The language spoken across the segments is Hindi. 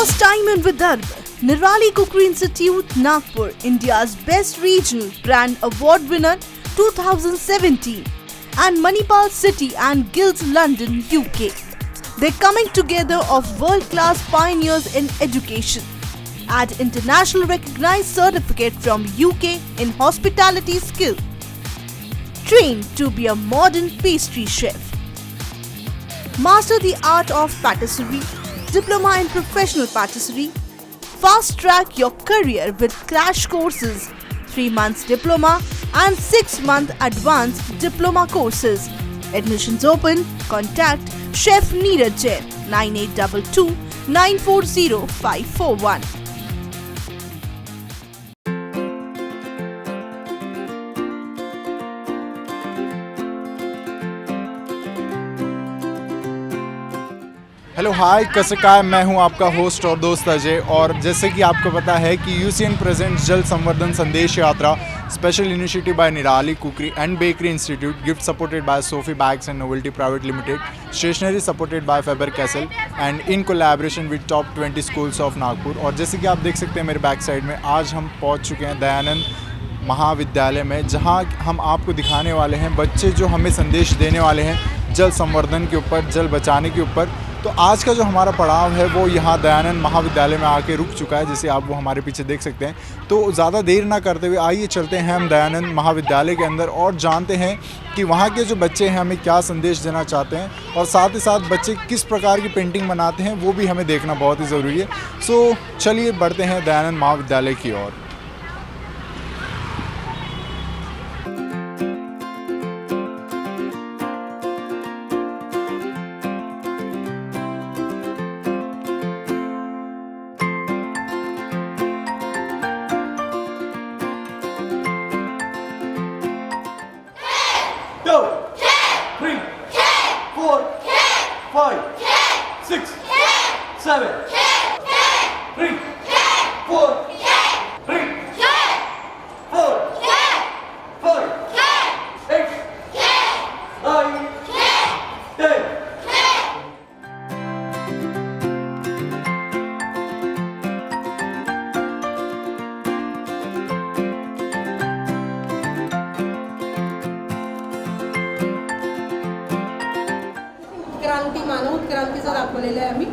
First time in Vidarbha, Nirali Cookery Institute, Nagpur, India's Best Regional Brand Award winner 2017, and Manipal City and Guilds London, UK. They're coming together of world-class pioneers in education. Add international recognized certificate from UK in hospitality skill. Trained to be a modern pastry chef. Master the art of patisserie, diploma in professional patisserie. Fast track your career with crash courses, 3 months diploma and 6-month advanced diploma courses. Admissions open. Contact Chef Neeraj Jain 9822 940 541. Hello hi, कैसे काय मैं हूं आपका होस्ट और दोस्त अजय। और जैसे कि आपको पता है कि यूसीएन प्रेजेंट्स जल संवर्धन संदेश यात्रा special initiative by Nirali cookery and bakery institute, gift supported by Sophie bags and novelty private limited, stationery supported by Faber Castell and in collaboration with top 20 schools of Nagpur. और जैसे कि आप देख सकते हैं मेरे बैक साइड में, आज हम पहुँच चुके हैं दयानंद महाविद्यालय में, जहाँ हम आपको दिखाने वाले हैं बच्चे जो हमें संदेश देने वाले हैं जल संवर्धन के ऊपर, जल बचाने के ऊपर। तो आज का जो हमारा पड़ाव है वो यहाँ दयानंद महाविद्यालय में आके रुक चुका है, जैसे आप वो हमारे पीछे देख सकते हैं। तो ज़्यादा देर ना करते हुए आइए चलते हैं हम दयानंद महाविद्यालय के अंदर और जानते हैं कि वहाँ के जो बच्चे हैं हमें क्या संदेश देना चाहते हैं, और साथ ही साथ बच्चे किस प्रकार की पेंटिंग बनाते हैं वो भी हमें देखना बहुत ही ज़रूरी है। सो चलिए बढ़ते हैं दयानंद महाविद्यालय की ओर। मानव उत्क्रांतीचा दाखवलेला आहे आम्ही।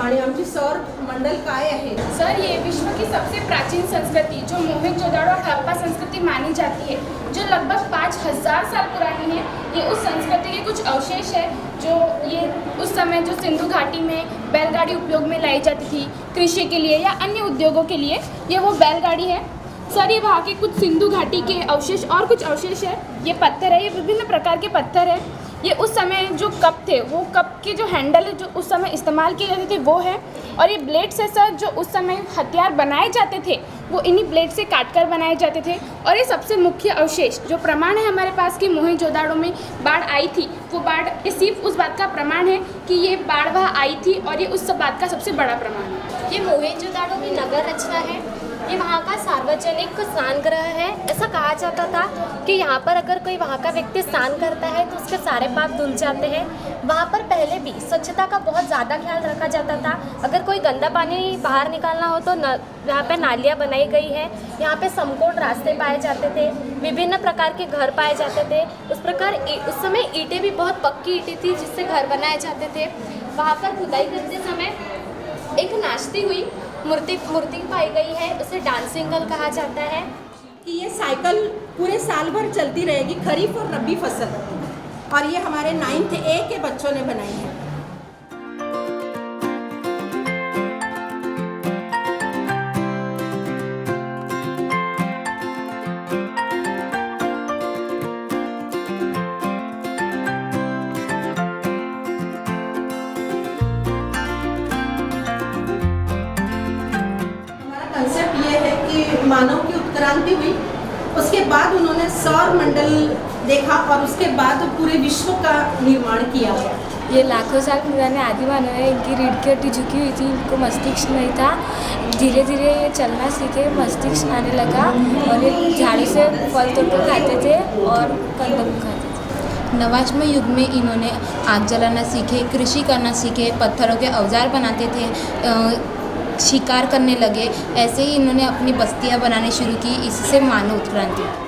आणि आमची सौर मंडल काय आहे? सर, ये विश्व की सबसे प्राचीन संस्कृति जो मोहनजोदड़ो और हड़प्पा संस्कृति मानी जाती है, जो लगभग 5000 साल पुरानी है, ये उस संस्कृति के कुछ अवशेष है जो ये उस समय जो सिंधु घाटी में बैलगाड़ी उपयोग में लाई जाती थी कृषि के लिए या अन्य उद्योगों के लिए, ये वो बैलगाड़ी है। सर, ये वहाँ के कुछ सिंधु घाटी के अवशेष और कुछ अवशेष है। ये पत्थर है, ये विभिन्न प्रकार के पत्थर है। ये उस समय जो कप थे, वो कप के जो हैंडल जो उस समय इस्तेमाल किए जाते थे वो है। और ये ब्लेड से सर जो उस समय हथियार बनाए जाते थे वो इन्हीं ब्लेड से काटकर बनाए जाते थे। और ये सबसे मुख्य अवशेष जो प्रमाण है हमारे पास कि मोहनजोदड़ो में बाढ़ आई थी, वो बाढ़ सिर्फ उस बात का प्रमाण है कि ये बाढ़ वहाँ आई थी, और ये उस बात का सबसे बड़ा प्रमाण है। ये मोहनजोदड़ो में नगर रचना है। ये वहाँ का सार्वजनिक स्नान गृह है। ऐसा कहा जाता था कि यहाँ पर अगर कोई वहाँ का व्यक्ति स्नान करता है तो उसके सारे पाप धुल जाते हैं। वहाँ पर पहले भी स्वच्छता का बहुत ज़्यादा ख्याल रखा जाता था। अगर कोई गंदा पानी बाहर निकालना हो तो यहाँ पे नालियाँ बनाई गई है। यहाँ पे समकोण रास्ते पाए जाते थे, विभिन्न प्रकार के घर पाए जाते थे। उस प्रकार उस समय ईंटें भी बहुत पक्की ईंटें थी जिससे घर बनाए जाते थे। वहाँ पर खुदाई करते समय एक नाचती हुई मूर्ति पाई गई है, उसे डांसिंग गर्ल कहा जाता है। कि ये साइकिल पूरे साल भर चलती रहेगी, खरीफ और रबी फसल, और ये हमारे 9th A के बच्चों ने बनाई है। कंसेप्ट ये है कि मानव की उत्क्रांति हुई, उसके बाद उन्होंने सौर मंडल देखा और उसके बाद पूरे विश्व का निर्माण किया। ये लाखों साल पुराने आदि मानव है। इनकी रीढ़ की हड्डी झुकी हुई थी, इनको मस्तिष्क नहीं था। धीरे धीरे ये चलना सीखे, मस्तिष्क आने लगा, और ये झाड़ी से फल तोड़कर खाते थे और कंदम खाते थे। 9वें युग में इन्होंने आग जलाना सीखे, कृषि करना सीखे, पत्थरों के औजार बनाते थे, शिकार करने लगे। ऐसे ही इन्होंने अपनी बस्तियां बनानी शुरू की, इससे मानव उत्क्रांति।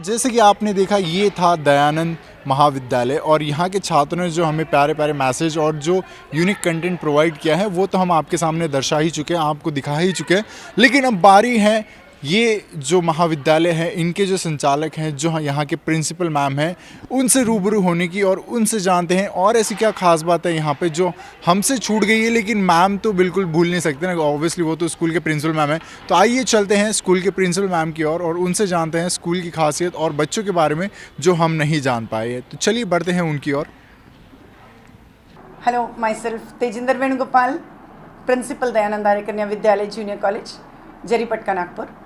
जैसे कि आपने देखा, ये था दयानंद महाविद्यालय और यहाँ के छात्रों ने जो हमें प्यारे प्यारे मैसेज और जो यूनिक कंटेंट प्रोवाइड किया है वो तो हम आपके सामने दर्शा ही चुके हैं, आपको दिखा ही चुके हैं। लेकिन अब बारी है ये जो महाविद्यालय है, इनके जो संचालक हैं, जो यहाँ के प्रिंसिपल मैम हैं, उनसे रूबरू होने की और उनसे जानते हैं और ऐसी क्या खास बात है यहाँ पे जो हमसे छूट गई है। लेकिन मैम तो बिल्कुल भूल नहीं सकते ना, ऑब्वियसली वो तो स्कूल के प्रिंसिपल मैम हैं। तो आइए चलते हैं स्कूल के प्रिंसिपल मैम की और उनसे जानते हैं स्कूल की खासियत और बच्चों के बारे में जो हम नहीं जान पाए। तो चलिए बढ़ते हैं उनकी ओर। Hello, my self Tejinder Venugopal, principal Dayanand Arya Kanya Vidyalaya junior college, Jaripatka, Nagpur.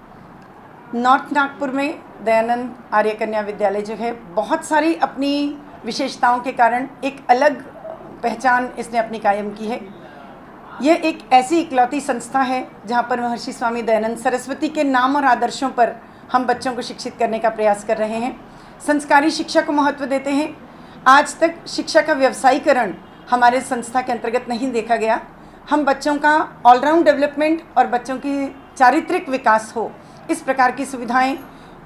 North Nagpur में दयानंद आर्य कन्या विद्यालय जो है, बहुत सारी अपनी विशेषताओं के कारण एक अलग पहचान इसने अपनी कायम की है। ये एक ऐसी इकलौती संस्था है जहाँ पर महर्षि स्वामी दयानंद सरस्वती के नाम और आदर्शों पर हम बच्चों को शिक्षित करने का प्रयास कर रहे हैं। संस्कारी शिक्षा को महत्व देते हैं। आज तक शिक्षा का व्यवसायीकरण हमारे संस्था के अंतर्गत नहीं देखा गया। हम बच्चों का ऑलराउंड डेवलपमेंट और बच्चों की चारित्रिक विकास हो, इस प्रकार की सुविधाएं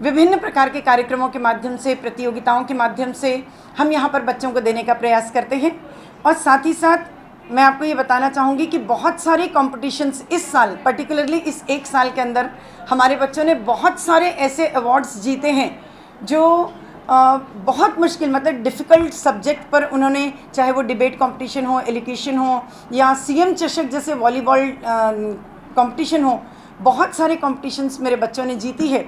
विभिन्न प्रकार के कार्यक्रमों के माध्यम से, प्रतियोगिताओं के माध्यम से हम यहाँ पर बच्चों को देने का प्रयास करते हैं। और साथ ही साथ मैं आपको ये बताना चाहूँगी कि बहुत सारे कॉम्पिटिशन्स इस साल, पर्टिकुलरली इस एक साल के अंदर हमारे बच्चों ने बहुत सारे ऐसे अवार्ड्स जीते हैं जो बहुत मुश्किल, मतलब डिफ़िकल्ट सब्जेक्ट पर उन्होंने, चाहे वो डिबेट कंपटीशन हो, एलोक्यूशन हो या सीएम चषक जैसे वॉलीबॉल कंपटीशन हो, बहुत सारे कॉम्पिटिशन्स मेरे बच्चों ने जीती है।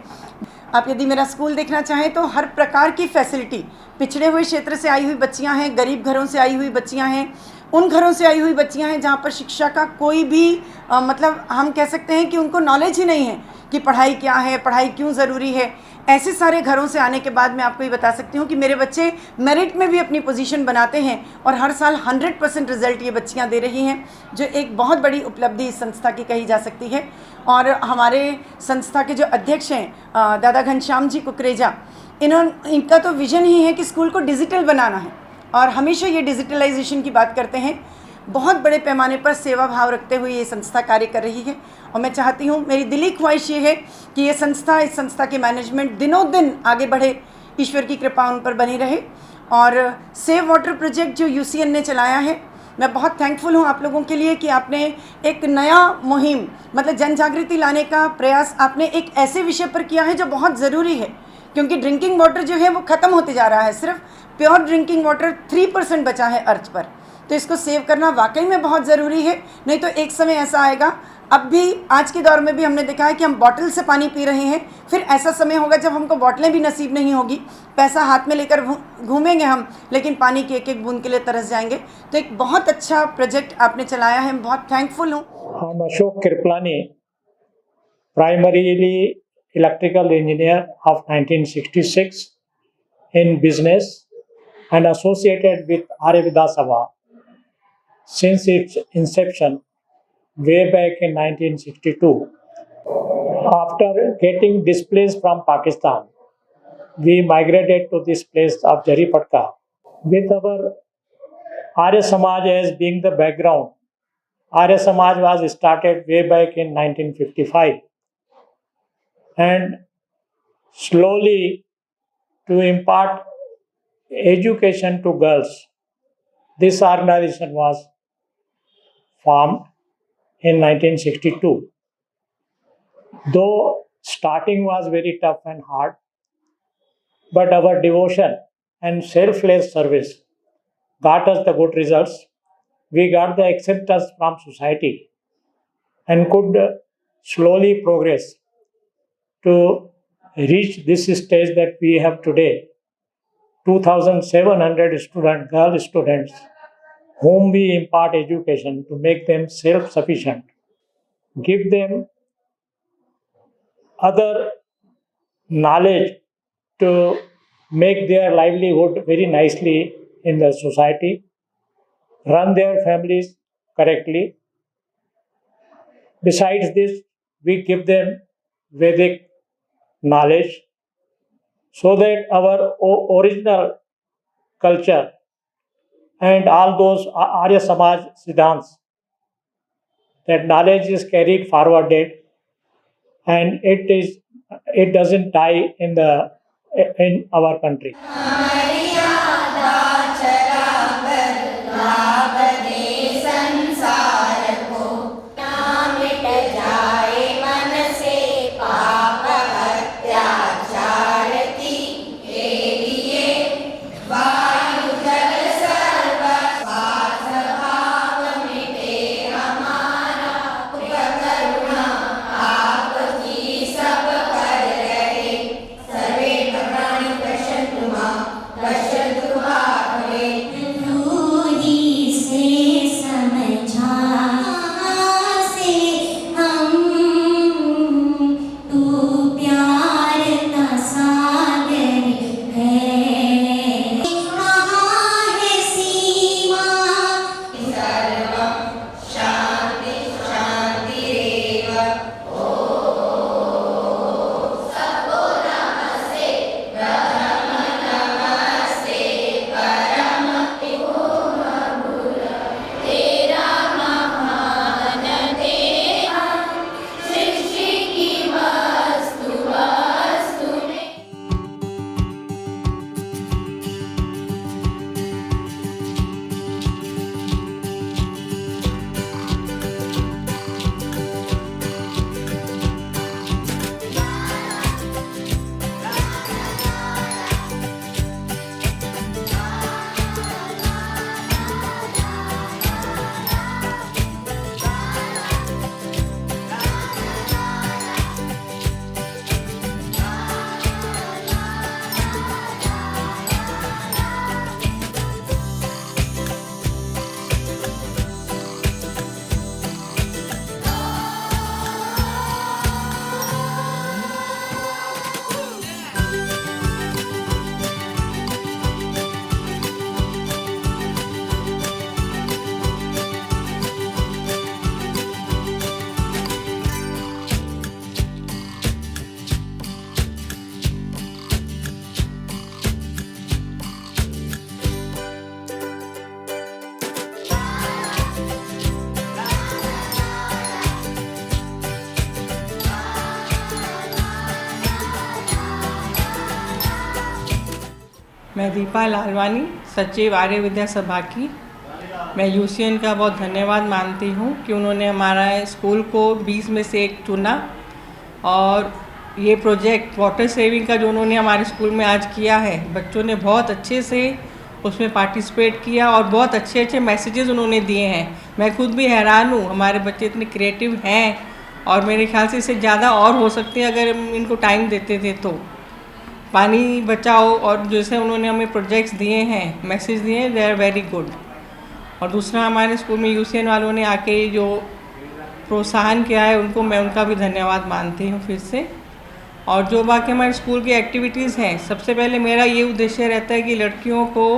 आप यदि मेरा स्कूल देखना चाहें तो हर प्रकार की फैसिलिटी, पिछड़े हुए क्षेत्र से आई हुई बच्चियां हैं, गरीब घरों से आई हुई बच्चियां हैं, उन घरों से आई हुई बच्चियां हैं जहां पर शिक्षा का कोई भी मतलब हम कह सकते हैं कि उनको नॉलेज ही नहीं है कि पढ़ाई क्या है, पढ़ाई क्यों ज़रूरी है। ऐसे सारे घरों से आने के बाद मैं आपको ये बता सकती हूँ कि मेरे बच्चे मेरिट में भी अपनी पोजीशन बनाते हैं और हर साल 100% रिज़ल्ट ये बच्चियाँ दे रही हैं, जो एक बहुत बड़ी उपलब्धि इस संस्था की कही जा सकती है। और हमारे संस्था के जो अध्यक्ष हैं दादा घनश्याम जी कुकरेजा, इनका तो विज़न ही है कि स्कूल को डिजिटल बनाना है और हमेशा ये डिजिटलाइजेशन की बात करते हैं। बहुत बड़े पैमाने पर सेवा भाव रखते हुए ये संस्था कार्य कर रही है और मैं चाहती हूँ, मेरी दिली ख्वाहिश ये है कि ये संस्था, इस संस्था के मैनेजमेंट दिनों दिन आगे बढ़े, ईश्वर की कृपा उन पर बनी रहे। और सेव वाटर प्रोजेक्ट जो यूसीएन ने चलाया है, मैं बहुत थैंकफुल हूँ आप लोगों के लिए कि आपने एक नया मुहिम, मतलब जन जागृति लाने का प्रयास आपने एक ऐसे विषय पर किया है जो बहुत ज़रूरी है, क्योंकि ड्रिंकिंग वाटर जो है वो ख़त्म होते जा रहा है। सिर्फ प्योर ड्रिंकिंग वाटर 3% बचा है अर्थ पर, तो इसको सेव करना वाकई में बहुत ज़रूरी है। नहीं तो एक समय ऐसा आएगा, अब भी आज के दौर में भी हमने देखा है कि हम बॉटल से पानी पी रहे हैं, फिर ऐसा समय होगा जब हमको बॉटलें भी नसीब नहीं होगी, पैसा हाथ में लेकर घूमेंगे हम, लेकिन पानी की एक एक बूंद के लिए तरस जाएंगे। तो एक बहुत अच्छा प्रोजेक्ट आपने चलाया है, मैं बहुत थैंकफुल हूँ। I'm Ashok Kirplani, primarily electrical engineer of 1966 in business and associated with Arya Vidya since its inception way back in 1962. After getting displaced from Pakistan, we migrated to this place of Jaripatka with our Arya Samaj as being the background. Arya Samaj was started way back in 1955, and slowly to impart education to girls, this organization was formed in 1962. Though starting was very tough and hard, but our devotion and selfless service got us the good results. We got the acceptance from society and could slowly progress to reach this stage that we have today. 2,700 girl students whom we impart education to make them self-sufficient, give them other knowledge to make their livelihood very nicely in the society, run their families correctly. Besides this, we give them Vedic knowledge so that our original culture and all those Arya Samaj Siddhants, that knowledge is carried forwarded and it doesn't die in our country. मैं दीपा लालवानी, सचिव आर्य विद्या सभा की। मैं यूसीएन का बहुत धन्यवाद मानती हूँ कि उन्होंने हमारा स्कूल को 20 में से एक चुना और ये प्रोजेक्ट वाटर सेविंग का जो उन्होंने हमारे स्कूल में आज किया है, बच्चों ने बहुत अच्छे से उसमें पार्टिसिपेट किया और बहुत अच्छे अच्छे मैसेजेस उन्होंने दिए हैं। मैं खुद भी हैरान हूँ, हमारे बच्चे इतने क्रिएटिव हैं और मेरे ख्याल से इससे ज़्यादा और हो सकते हैं अगर हम इनको टाइम देते थे तो। पानी बचाओ और जैसे उन्होंने हमें प्रोजेक्ट्स दिए हैं, मैसेज दिए हैं, दे आर वेरी गुड। और दूसरा हमारे स्कूल में यूसीएन वालों ने आके जो प्रोत्साहन किया है उनको मैं उनका भी धन्यवाद मानती हूँ फिर से। और जो बाकी हमारे स्कूल की एक्टिविटीज़ हैं, सबसे पहले मेरा ये उद्देश्य रहता है कि लड़कियों को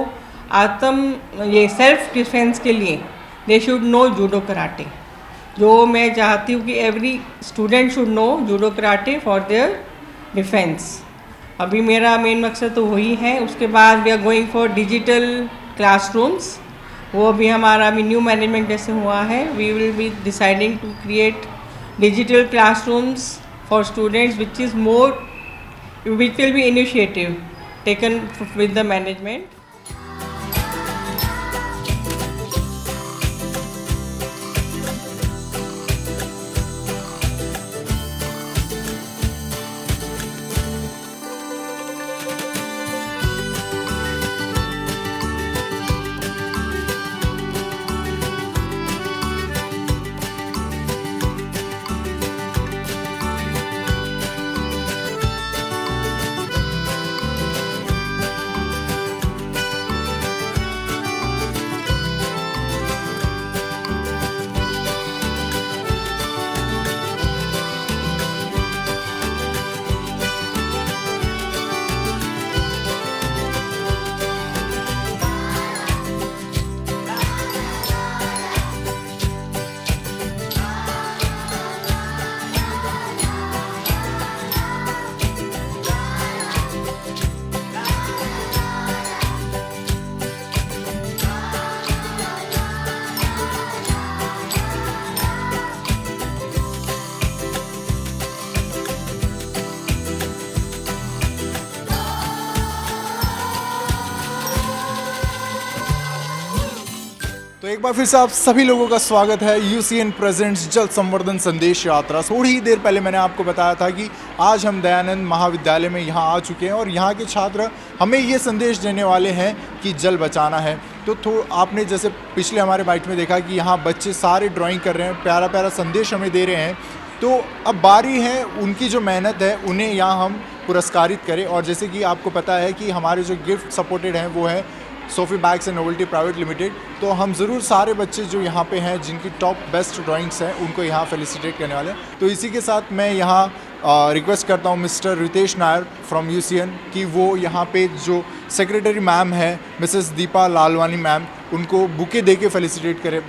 ये सेल्फ डिफेंस के लिए they should know judo karate. जो मैं चाहती हूँ कि every student should know judo karate for their defence. अभी मेरा मेन मकसद तो वही है। उसके बाद we are going for digital classrooms. वो भी हमारा अभी न्यू मैनेजमेंट जैसे हुआ है, we will be deciding to create digital classrooms for students which will be initiative taken with the management. तो एक बार फिर से आप सभी लोगों का स्वागत है यूसीएन प्रेजेंट्स जल संवर्धन संदेश यात्रा। थोड़ी ही देर पहले मैंने आपको बताया था कि आज हम दयानंद महाविद्यालय में यहाँ आ चुके हैं और यहाँ के छात्र हमें ये संदेश देने वाले हैं कि जल बचाना है। तो आपने जैसे पिछले हमारे बाइट में देखा कि यहाँ बच्चे सारे ड्राइंग कर रहे हैं, प्यारा प्यारा संदेश हमें दे रहे हैं। तो अब बारी है उनकी जो मेहनत है उन्हें यहाँ हम पुरस्कारित करें। और जैसे कि आपको पता है कि हमारे जो गिफ्ट सपोर्टेड हैं वो है Sophie bags and novelty private limited. तो हम ज़रूर सारे बच्चे जो यहाँ पे हैं जिनकी टॉप बेस्ट ड्राइंग्स हैं उनको यहाँ फेलिसिटेट करने वाले हैं। तो इसी के साथ मैं यहाँ रिक्वेस्ट करता हूँ Mr Ritesh Nayar from UCN कि वो यहाँ पे जो सेक्रेटरी मैम है मिसेस दीपा लालवानी मैम, उनको बुके दे के फेलिसिटेट करें।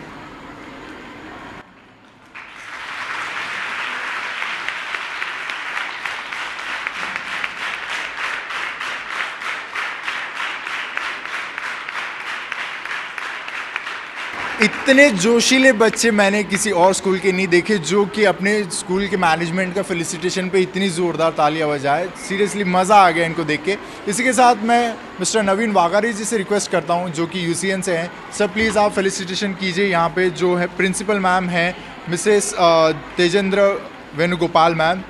इतने जोशीले बच्चे मैंने किसी और स्कूल के नहीं देखे जो कि अपने स्कूल के मैनेजमेंट का फेलिसिटेशन पे इतनी ज़ोरदार तालियां बजाए। सीरियसली मज़ा आ गया इनको देख के। इसी के साथ मैं मिस्टर नवीन वाघारी जी से रिक्वेस्ट करता हूं जो कि यूसीएन से हैं। सर प्लीज़ आप फेलिसिटेशन कीजिए यहाँ पे जो है प्रिंसिपल मैम हैं मिसेस तेजेंद्र वेणुगोपाल मैम।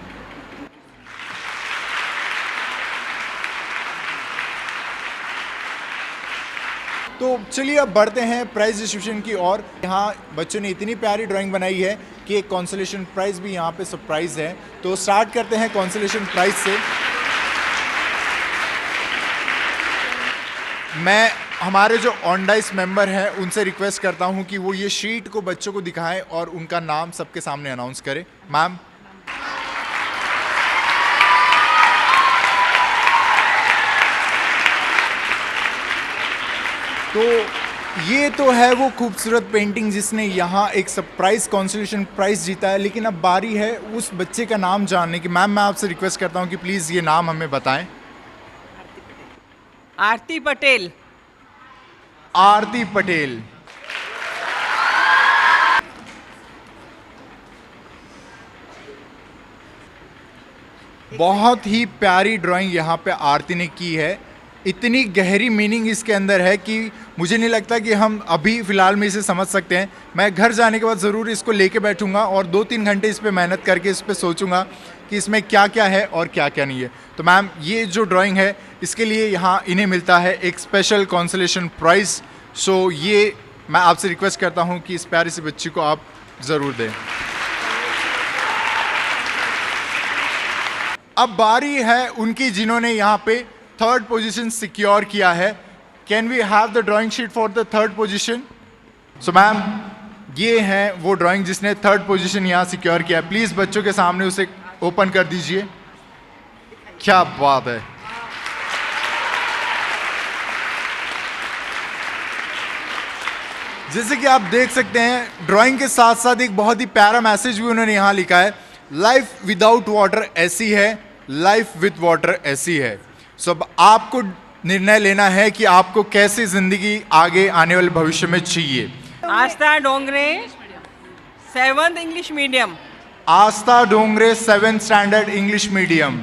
तो चलिए अब बढ़ते हैं प्राइज डिस्ट्रीब्यूशन की ओर। यहाँ बच्चों ने इतनी प्यारी ड्राइंग बनाई है कि एक कॉन्सोलेशन प्राइज़ भी यहाँ पे सरप्राइज़ है। तो स्टार्ट करते हैं कॉन्सोलेशन प्राइज़ से। मैं हमारे जो ऑन डाइस मेंबर हैं उनसे रिक्वेस्ट करता हूँ कि वो ये शीट को बच्चों को दिखाएं और उनका नाम सबके सामने अनाउंस करें। मैम। तो ये तो है वो खूबसूरत पेंटिंग जिसने यहाँ एक सरप्राइज कॉन्सोलेशन प्राइज़ जीता है। लेकिन अब बारी है उस बच्चे का नाम जानने की। मैम मैं आपसे रिक्वेस्ट करता हूँ कि प्लीज़ ये नाम हमें बताएं। आरती पटेल। आरती पटेल। बहुत ही प्यारी ड्राइंग यहाँ पे आरती ने की है। इतनी गहरी मीनिंग इसके अंदर है कि मुझे नहीं लगता कि हम अभी फ़िलहाल में इसे समझ सकते हैं। मैं घर जाने के बाद ज़रूर इसको लेके बैठूंगा और 2-3 घंटे इस पर मेहनत करके इस पर सोचूंगा कि इसमें क्या क्या है और क्या क्या नहीं है। तो मैम, ये जो ड्राइंग है इसके लिए यहाँ इन्हें मिलता है एक स्पेशल कॉन्सोलेशन प्राइज़। सो ये मैं आपसे रिक्वेस्ट करता हूँ कि इस प्यारी सी बच्ची को आप ज़रूर दें। अब बारी है उनकी जिन्होंने यहाँ पे 3rd पोजीशन सिक्योर किया है। Can we have the drawing sheet for the 3rd position? So ma'am, ये है वो ड्राइंग जिसने 3rd पोजीशन यहाँ सिक्योर किया है। प्लीज़ बच्चों के सामने उसे ओपन कर दीजिए। क्या बात है। जैसे कि आप देख सकते हैं, ड्राइंग के साथ साथ एक बहुत ही प्यारा मैसेज भी उन्होंने यहाँ लिखा है। लाइफ विदाउट वाटर ऐसी है, लाइफ विद वाटर ऐसी है। सो अब आपको निर्णय लेना है कि आपको कैसी जिंदगी आगे आने वाले भविष्य में चाहिए। Aastha Dongre 7th English medium. Aastha Dongre 7th standard English medium.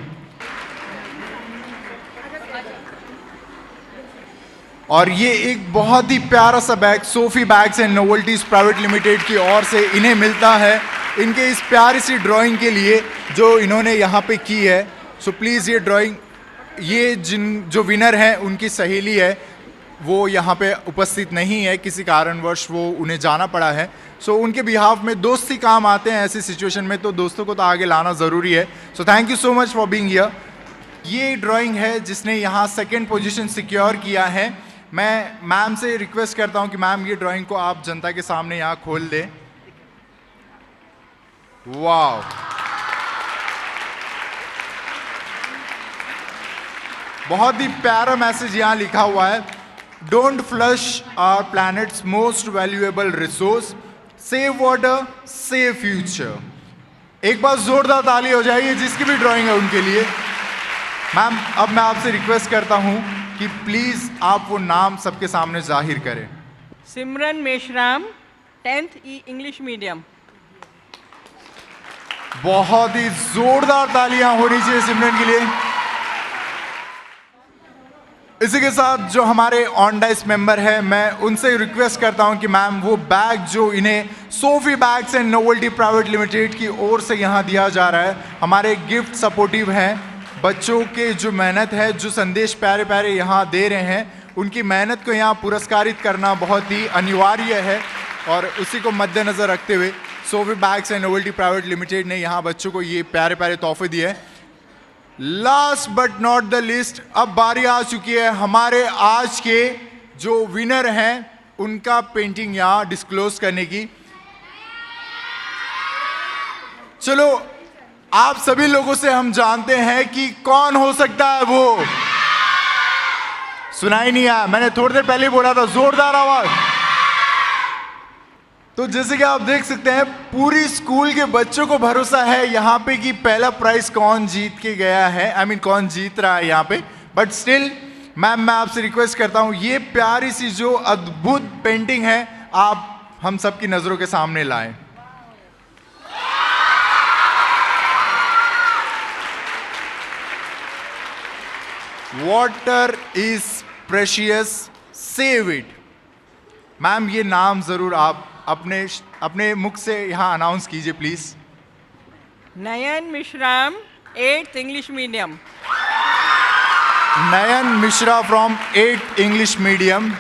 और ये एक बहुत ही प्यारा सा bag Sophie bags and novelties private limited की ओर से इन्हें मिलता है इनके इस प्यारी सी ड्राइंग के लिए जो इन्होंने यहाँ पे की है। सो प्लीज़ ये ड्राइंग, ये जो विनर हैं उनकी सहेली है, वो यहाँ पे उपस्थित नहीं है, किसी कारणवश वो उन्हें जाना पड़ा है। सो उनके बिहाफ में दोस्ती काम आते हैं ऐसी सिचुएशन में, तो दोस्तों को तो आगे लाना ज़रूरी है। So thank you so much for being here. ये ड्राइंग है जिसने यहाँ 2nd पोजीशन सिक्योर किया है। मैं मैम से रिक्वेस्ट करता हूँ कि मैम ये ड्राइंग को आप जनता के सामने यहाँ खोल दें। वाह, बहुत ही प्यारा मैसेज यहाँ लिखा हुआ है। Don't flush our planet's most valuable resource, save water save future. एक बार जोरदार ताली हो जाएगी जिसकी भी ड्राइंग है उनके लिए। मैम, अब मैं आपसे रिक्वेस्ट करता हूँ कि प्लीज़ आप वो नाम सबके सामने जाहिर करें। सिमरन मेश्राम 10th इंग्लिश मीडियम। बहुत ही जोरदार तालियां होनी चाहिए सिमरन के लिए। इसी के साथ जो हमारे ऑन डाइस मेंबर है, मैं उनसे रिक्वेस्ट करता हूं कि मैम वो बैग जो इन्हें Sophie bags and novelty private limited की ओर से यहां दिया जा रहा है, हमारे गिफ्ट सपोर्टिव हैं। बच्चों के जो मेहनत है, जो संदेश प्यारे प्यारे यहाँ दे रहे हैं, उनकी मेहनत को यहाँ पुरस्कारित करना बहुत ही अनिवार्य है। और उसी को मद्देनज़र रखते हुए Sophie bags and novelty private limited ने यहाँ बच्चों को ये प्यारे प्यारे तोहफे दिए हैं। Last but not the list, अब बारी आ चुकी है हमारे आज के जो विनर हैं उनका पेंटिंग यहाँ डिस्क्लोज करने की। चलो, आप सभी लोगों से हम जानते हैं कि कौन हो सकता है वो। सुनाई नहीं आया, मैंने थोड़ी देर पहले बोला था, जोरदार आवाज। तो जैसे कि आप देख सकते हैं, पूरी स्कूल के बच्चों को भरोसा है यहाँ पे कि पहला प्राइज कौन जीत के गया है, आई मीन कौन जीत रहा है यहाँ पे। बट स्टिल मैम, मैं आपसे रिक्वेस्ट करता हूँ ये प्यारी सी जो अद्भुत पेंटिंग है आप हम सबकी नजरों के सामने लाएं। Water is precious, save it. Ma'am, ये नाम जरूर आप अपने मुख से यहाँ अनाउंस कीजिए please. Nayan Mishra 8th English medium. Nayan Mishra from 8th English medium.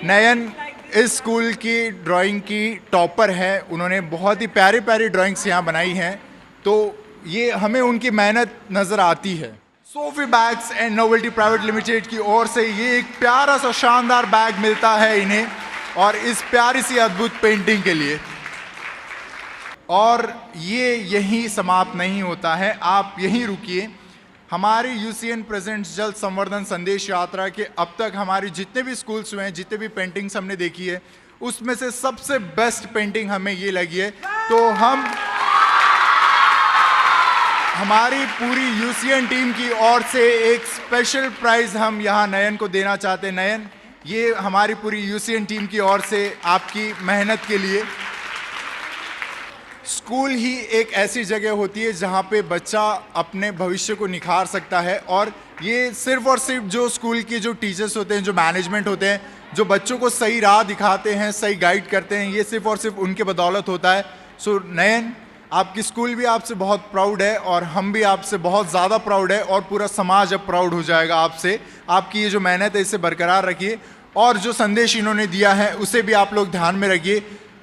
Nayan इस स्कूल की ड्राइंग की टॉपर है, उन्होंने बहुत ही प्यारी प्यारी ड्राइंग्स यहाँ बनाई हैं, तो ये हमें उनकी मेहनत नज़र आती है। Sophie bags and novelty private limited की ओर से ये एक प्यारा सा शानदार बैग मिलता है इन्हें, और इस प्यारी सी अद्भुत पेंटिंग के लिए। और ये यहीं समाप्त नहीं होता है, आप यहीं रुकिए। हमारी यूसीएन प्रेजेंट्स जल संवर्धन संदेश यात्रा के अब तक हमारी जितने भी स्कूल्स हुए हैं, जितने भी पेंटिंग्स हमने देखी है, उसमें से सबसे बेस्ट पेंटिंग हमें ये लगी है। तो हम हमारी पूरी यूसीएन टीम की ओर से एक स्पेशल प्राइज हम यहाँ नयन को देना चाहते हैं। नयन, ये हमारी पूरी यूसीएन टीम की ओर से आपकी मेहनत के लिए। स्कूल ही एक ऐसी जगह होती है जहाँ पे बच्चा अपने भविष्य को निखार सकता है, और ये सिर्फ और सिर्फ जो स्कूल के जो टीचर्स होते हैं, जो मैनेजमेंट होते हैं, जो बच्चों को सही राह दिखाते हैं, सही गाइड करते हैं, ये सिर्फ और सिर्फ उनके बदौलत होता है। सो नयन, आपकी स्कूल भी आपसे बहुत प्राउड है और हम भी आपसे बहुत ज़्यादा प्राउड है और पूरा समाज अब प्राउड हो जाएगा आपसे। आपकी ये जो मेहनत है इसे बरकरार रखिए और जो संदेश इन्होंने दिया है उसे भी आप लोग ध्यान में रखिए।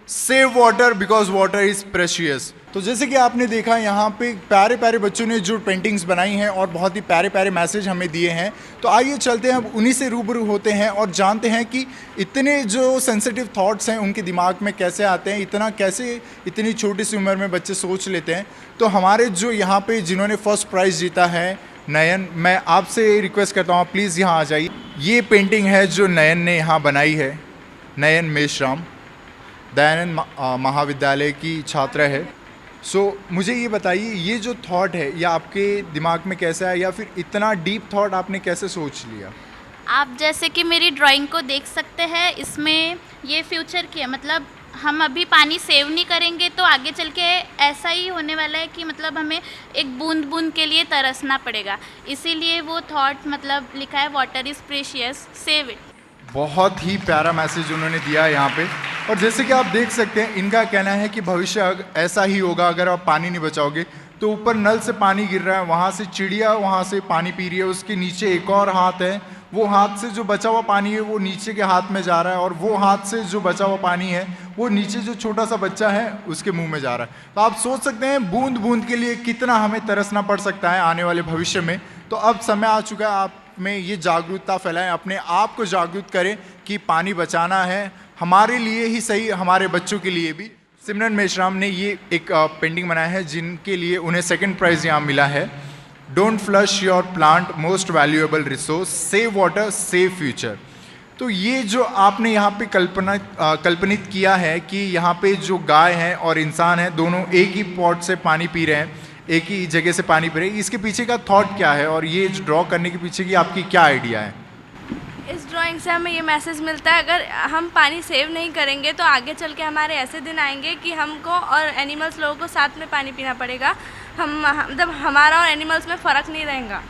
Save water because water is precious. तो जैसे कि आपने देखा यहाँ पे प्यारे प्यारे बच्चों ने जो पेंटिंग्स बनाई हैं और बहुत ही प्यारे प्यारे मैसेज हमें दिए हैं। तो आइए चलते हैं, अब उन्हीं से रूबरू होते हैं और जानते हैं कि इतने जो सेंसिटिव थॉट्स हैं उनके दिमाग में कैसे आते हैं, इतनी छोटी सी उम्र में बच्चे सोच लेते हैं। तो हमारे जो यहाँ पे जिन्होंने फर्स्ट प्राइज़ जीता है, नयन, मैं आपसे रिक्वेस्ट करता हूँ प्लीज़ यहाँ आ जाइए। ये पेंटिंग है जो नयन ने यहाँ बनाई है। नयन मेश्राम दयानंद महाविद्यालय की छात्रा है। सो मुझे ये बताइए, ये जो थॉट है ये आपके दिमाग में कैसे आया, या फिर इतना डीप थॉट आपने कैसे सोच लिया? आप जैसे कि मेरी ड्राइंग को देख सकते हैं, इसमें ये फ्यूचर की है, मतलब हम अभी पानी सेव नहीं करेंगे तो आगे चल के ऐसा ही होने वाला है कि मतलब हमें एक बूंद बूंद के लिए तरसना पड़ेगा। इसीलिए वो थॉट मतलब लिखा है, water is precious, save it. बहुत ही प्यारा मैसेज उन्होंने दिया है यहाँ पे। और जैसे कि आप देख सकते हैं, इनका कहना है कि भविष्य ऐसा ही होगा अगर आप पानी नहीं बचाओगे। तो ऊपर नल से पानी गिर रहा है, वहाँ से चिड़िया वहाँ से पानी पी रही है, उसके नीचे एक और हाथ है, वो हाथ से जो बचा हुआ पानी है वो नीचे के हाथ में जा रहा है, और वो हाथ से जो बचा हुआ पानी है वो नीचे जो छोटा सा बच्चा है उसके मुंह में जा रहा है। तो आप सोच सकते हैं बूंद बूंद के लिए कितना हमें तरसना पड़ सकता है आने वाले भविष्य में। तो अब समय आ चुका है आप में ये जागरूकता फैलाएं, अपने आप को जागरूक करें कि पानी बचाना है, हमारे लिए ही सही, हमारे बच्चों के लिए भी। सिमरन मेश्राम ने ये एक पेंटिंग बनाया है जिनके लिए उन्हें सेकंड प्राइज़ यहाँ मिला है। Don't flush your plant, most valuable resource, save water, save future. तो ये जो आपने यहाँ पे कल्पनित किया है कि यहाँ पे जो गाय है और इंसान है दोनों एक ही पॉट से पानी पी रहे हैं, एक ही जगह से पानी पी रहे हैं, इसके पीछे का थॉट क्या है और ये ड्रॉ करने के पीछे की आपकी क्या आइडिया है? इस ड्राइंग से हमें ये मैसेज मिलता है, अगर हम पानी सेव नहीं करेंगे तो आगे चल के हमारे ऐसे दिन आएंगे कि हमको और एनिमल्स लोगों को साथ में पानी पीना पड़ेगा। मतलब हमारा और एनिमल्स में फ़र्क नहीं रहेगा।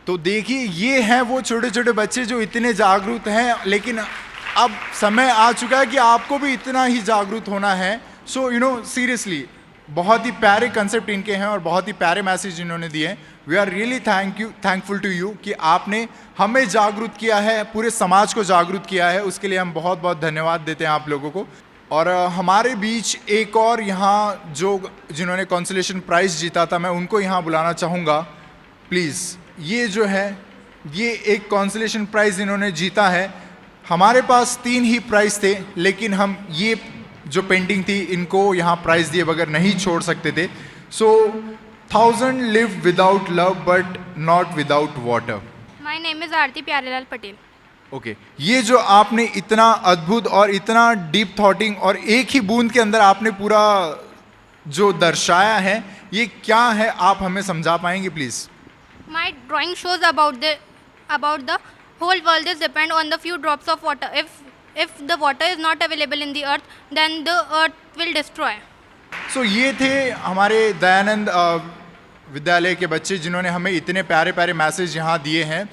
तो देखिए, ये हैं वो छोटे छोटे बच्चे जो इतने जागरूक हैं, लेकिन अब समय आ चुका है कि आपको भी इतना ही जागरूक होना है। सो सीरियसली बहुत ही प्यारे कंसेप्ट इनके हैं और बहुत ही प्यारे मैसेज इन्होंने दिए हैं। We are really thankful to you कि आपने हमें जागरूक किया है, पूरे समाज को जागरूक किया है, उसके लिए हम बहुत बहुत धन्यवाद देते हैं आप लोगों को। और हमारे बीच एक और यहाँ जिन्होंने कंसोलेशन प्राइज़ जीता था, मैं उनको यहाँ बुलाना चाहूँगा प्लीज़। ये जो है ये एक कंसोलेशन प्राइज़ इन्होंने जीता है। हमारे पास 3 ही प्राइज़ थे, लेकिन हम ये जो पेंटिंग थी इनको यहाँ प्राइज़ दिए बगैर नहीं छोड़ सकते थे। सो 1000 live without love but not without water. My name is Aarti Pyarelal Patel. Okay, ये जो आपने इतना अद्भुत और इतना डीप थॉटिंग और एक ही बूंद के अंदर आपने पूरा जो दर्शाया है, ये क्या है आप हमें समझा पाएंगे please? My drawing shows about the whole world is depend on the few drops of water. If the water is not available in the earth, then the earth will destroy. So ये थे हमारे दयानंद विद्यालय के बच्चे जिन्होंने हमें इतने प्यारे प्यारे मैसेज यहाँ दिए हैं।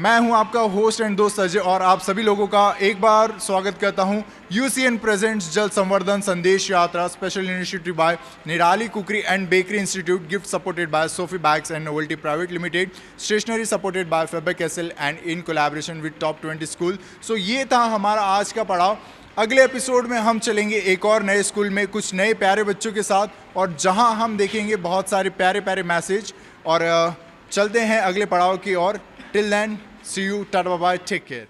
मैं हूँ आपका होस्ट एंड दोस्त अजय और आप सभी लोगों का एक बार स्वागत करता हूँ UCN प्रेजेंट्स जल संवर्धन संदेश यात्रा, special initiative by Nirali cookery and bakery institute, gift supported by Sophie bags and novelty private limited, stationery supported by Faber Castell and in collaboration with top 20 school. ये था हमारा आज का पड़ाव। अगले एपिसोड में हम चलेंगे एक और नए स्कूल में कुछ नए प्यारे बच्चों के साथ, और जहां हम देखेंगे बहुत सारे प्यारे प्यारे मैसेज, और चलते हैं अगले पड़ाव की ओर। Till then, see you, tata bye bye, take care.